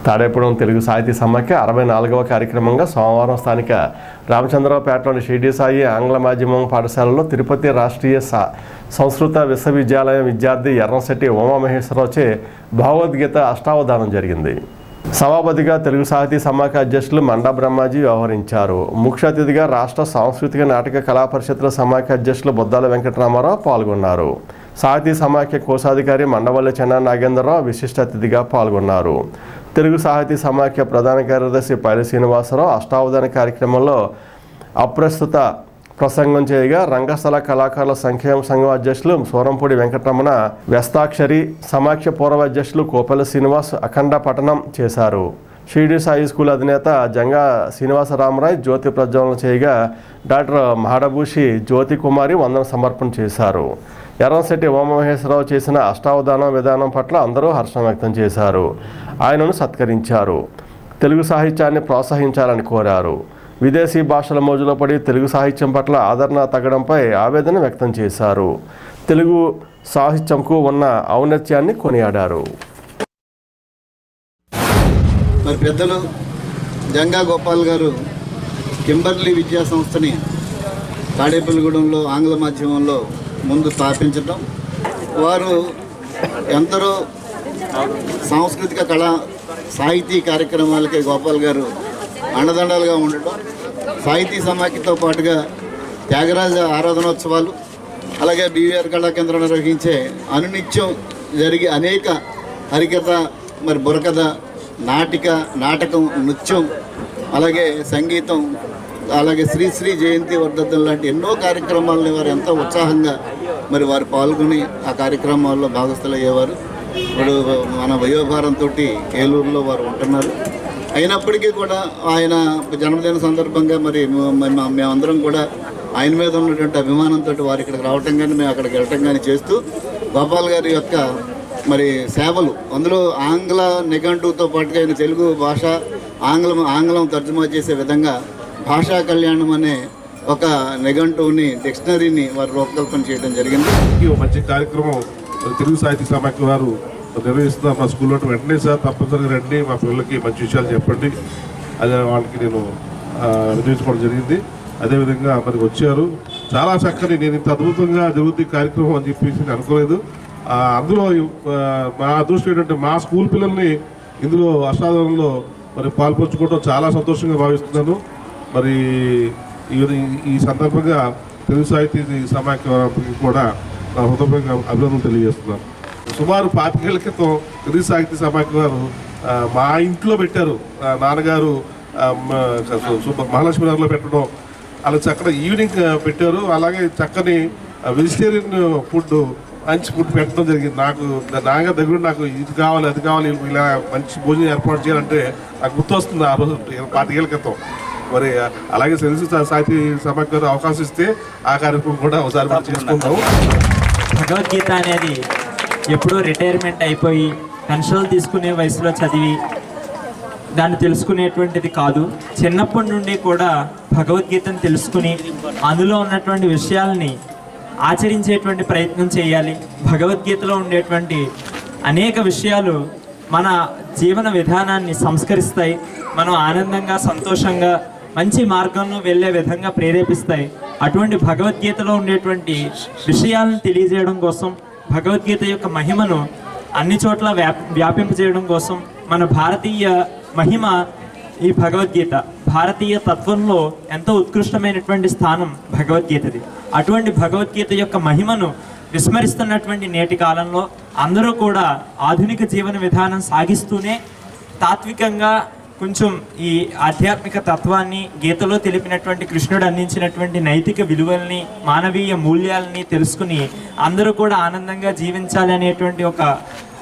తాడేపురం తెలుగు సాహితీ సమాఖ్య 64వ కార్యక్రమంగా సోమవారం స్థానిక రామచంద్రరావుపేటలోని షిరిడి సాయి ఆంగ్ల మాధ్యమం పాఠశాలలో తిరుపతి రాష్ట్రీయ సంస్కృత విశ్వవిద్యాలయం విద్యార్థి ఎర్రంశెట్టి ఉమామహేశ్వరరావుచే భగవద్గీత అష్టావధానం జరిగింది. సభాపతిగా తెలుగు సాహితీ సమాఖ్య అధ్యక్షులు మండా బ్రహ్మాజీ వ్యవహరించారు. ముఖ్య అతిథిగా రాష్ట్ర సాంస్కృతిక నాటక కళా పరిషత్తుల సమాఖ్య అధ్యక్షులు బొద్దాల వెంకటరామారావు పాల్గొన్నారు. సాహితీ సమాఖ్య కోశాధికారి మండవల్లి చెన్నా నాగేంద్రరావు విశిష్ట అతిథిగా పాల్గొన్నారు. తెలుగు సాహితీ సమాఖ్య ప్రధాన కార్యదర్శి పైలి శ్రీనివాసరావు అష్టావధాన కార్యక్రమంలో అప్రస్తుత ప్రసంగం చేయగా రంగస్థల కళాకారుల సంక్షేమ సంఘం అధ్యక్షులు సూరంపూడి వెంకటరమణ, వ్యస్తాక్షరి సమాఖ్య పూర్వ అధ్యక్షులు కోపల్లి శ్రీనివాస్ అఖండ పఠనం చేశారు. షిరిడి సాయి స్కూల్ అధినేత జంగా శ్రీనివాసరామరాయ్ జ్యోతి ప్రజ్వలన చేయగా డాక్టర్ మహాడభూషి జ్యోతి కుమారి వందన సమర్పణ చేశారు. ఎర్రంశెట్టి ఉమామహేశ్వరరావు చేసిన అష్టావధానం విధానం పట్ల అందరూ హర్షం వ్యక్తం చేశారు. ఆయనను సత్కరించారు. తెలుగు సాహిత్యాన్ని ప్రోత్సహించాలని కోరారు. విదేశీ భాషల మోజులో పడి తెలుగు సాహిత్యం పట్ల ఆదరణ తగ్గడంపై ఆవేదన వ్యక్తం చేశారు. తెలుగు సాహిత్యంకు ఉన్న ఔన్నత్యాన్ని కొనియాడారు. మరి పెద్దలు జంగా గోపాల్ గారు కింబర్లీ విద్యా సంస్థని తాడేపల్లిగూడెంలో ఆంగ్ల మాధ్యమంలో ముందు స్థాపించడం, వారు ఎందరో సాంస్కృతిక కళా సాహితీ కార్యక్రమాలకి గోపాల్ గారు అండదండలుగా ఉండటం, సాహితీ సమాఖ్యతో పాటుగా త్యాగరాజ ఆరాధనోత్సవాలు, అలాగే బీవీఆర్ కళా కేంద్రం నిర్వహించే అనునిత్యం జరిగే అనేక హరికథ, మరి బుర్రకథ, నాటకం, నృత్యం, అలాగే సంగీతం, అలాగే శ్రీశ్రీ జయంతి వర్ధంతం లాంటి ఎన్నో కార్యక్రమాలని వారు ఎంతో ఉత్సాహంగా మరి వారు పాల్గొని ఆ కార్యక్రమాల్లో భాగస్థులు అయ్యేవారు. ఇప్పుడు మన వయోభారంతో ఏలూరులో వారు ఉంటున్నారు. అయినప్పటికీ కూడా ఆయన జన్మదిన సందర్భంగా మరి మేమందరం కూడా ఆయన మీద ఉన్నటువంటి అభిమానంతో వారు ఇక్కడికి రావటం కానీ మేము అక్కడికి వెళ్ళటం కానీ చేస్తూ గోపాల్ గారి యొక్క మరి సేవలు, అందులో ఆంగ్ల నిఘంటువుతో పాటుగా ఆయన తెలుగు భాష ఆంగ్లం తర్జుమా చేసే విధంగా భాషా కళ్యాణం అనే ఒక నిఘంటువుని, డిక్షనరీని వారు రూపకల్పన చేయడం జరిగింది. మంచి కార్యక్రమం తెలుగు సాహితీ సమాఖ్య వారు నిర్వహిస్తున్నారు. మా స్కూల్లో వెంటనే సార్ తప్పనిసరిగా రండి, మా పిల్లలకి మంచి విషయాలు చెప్పండి, అదే వాళ్ళకి నేను నిర్వహించుకోవడం జరిగింది. అదేవిధంగా మరి వచ్చారు. చాలా చక్కని, నేను ఇంత అద్భుతంగా జరుగుతుంది కార్యక్రమం అని చెప్పేసి నేను అనుకోలేదు. అందులో మా అదృష్టం ఏంటంటే మా స్కూల్ పిల్లల్ని ఇందులో అష్టావధానంలో మరి పాల్పంచుకోవడం చాలా సంతోషంగా భావిస్తున్నాను. మరి ఈ సందర్భంగా తెలుగు సాహితీ సమాఖ్య కూడా నా హృదయంగా అభినందనలు తెలియజేస్తున్నాను. సుమారు 25 ఏళ్ల క్రితం తెలుగు సాహితీ సమాఖ్య వారు మా ఇంట్లో పెట్టారు. నాన్నగారు మహాలక్ష్మి నగర్లో పెట్టడం, అలా చక్కగా ఈవినింగ్ పెట్టారు. అలాగే చక్కని వెజిటేరియన్ ఫుడ్, మంచి ఫుడ్ పెట్టడం జరిగింది. నాన్నగారి దగ్గర నాకు ఇది కావాలి, అది కావాలి, ఇలా మంచి భోజనం ఏర్పాటు చేయాలంటే నాకు గుర్తొస్తుంది ఆ రోజు 25 ఏళ్ల క్రితం. మరి అలాగే తెలుగు సాహితీ సమాఖ్య గారు అవకాశం ఇస్తే ఆ కార్యక్రమం కూడా ఒకసారి మనం చేసుకుంటాము. భగవద్గీత అనేది ఎప్పుడో రిటైర్మెంట్ అయిపోయి పెన్షన్లు తీసుకునే వయసులో చదివి దాన్ని తెలుసుకునేటువంటిది కాదు. చిన్నప్పటి నుండి కూడా భగవద్గీతను తెలుసుకుని అందులో ఉన్నటువంటి విషయాల్ని ఆచరించేటువంటి ప్రయత్నం చేయాలి. భగవద్గీతలో ఉండేటువంటి అనేక విషయాలు మన జీవన విధానాన్ని సంస్కరిస్తాయి. మనం ఆనందంగా, సంతోషంగా, మంచి మార్గంలో వెళ్ళే విధంగా ప్రేరేపిస్తాయి. అటువంటి భగవద్గీతలో ఉండేటువంటి విషయాలను తెలియజేయడం కోసం, భగవద్గీత యొక్క మహిమను అన్ని చోట్ల వ్యాపింపజేయడం కోసం మన భారతీయ మహిమ ఈ భగవద్గీత. భారతీయ తత్వంలో ఎంతో ఉత్కృష్టమైనటువంటి స్థానం భగవద్గీతది. అటువంటి భగవద్గీత యొక్క మహిమను విస్మరిస్తున్నటువంటి నేటి కాలంలో అందరూ కూడా ఆధునిక జీవన విధానం సాగిస్తూనే తాత్వికంగా కొంచెం ఈ ఆధ్యాత్మిక తత్వాన్ని, గీతలో తెలిపినటువంటి కృష్ణుడు అందించినటువంటి నైతిక విలువల్ని, మానవీయ మూల్యాలని తెలుసుకుని అందరూ కూడా ఆనందంగా జీవించాలి అనేటువంటి ఒక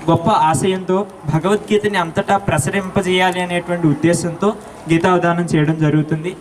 గొప్ప ఆశయంతో భగవద్గీతని అంతటా ప్రసరింపజేయాలి అనేటువంటి ఉద్దేశంతో గీతావధానం చేయడం జరుగుతుంది.